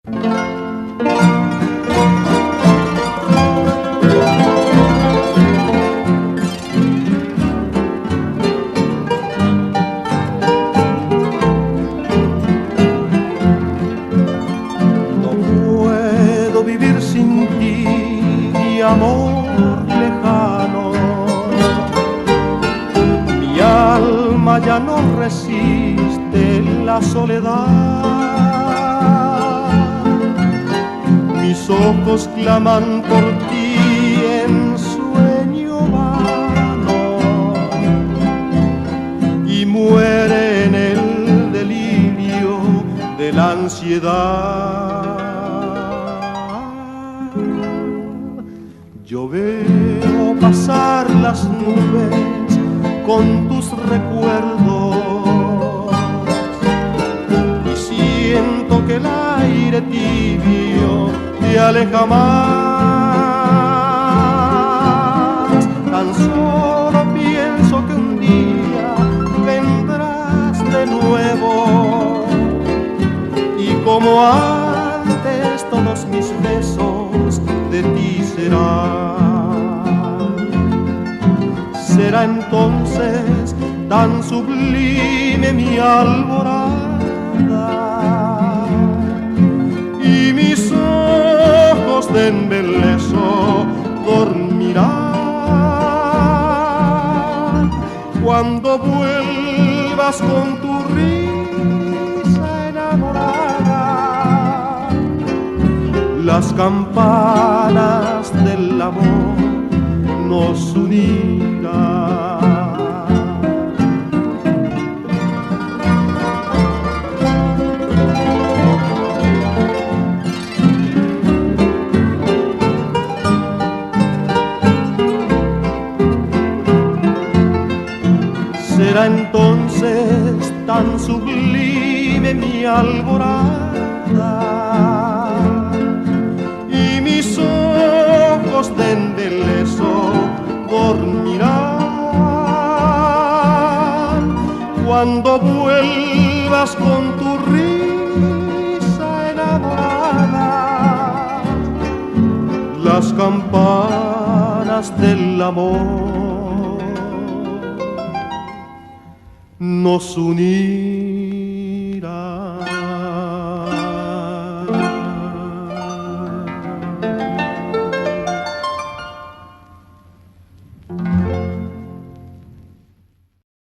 No puedo vivir sin ti, mi amor lejano. Mi alma ya no resiste la soledad. Mis ojos claman por ti en sueño vano y muere en el delirio de la ansiedad. Yo veo pasar las nubes con tus recuerdos y siento que el aire tibio te aleja más. Tan solo pienso que un día vendrás de nuevo y como antes todos mis besos de ti serán. Será entonces tan sublime mi alborada y mis ojos de embeleso dormirán cuando vuelvas con tu risa enamorada. Las campanas del amor nos unirán. Será entonces tan sublime mi alborada y mis ojos de embeleso dormirán cuando vuelvas con tu risa enamorada. Las campanas del amor nos unirán.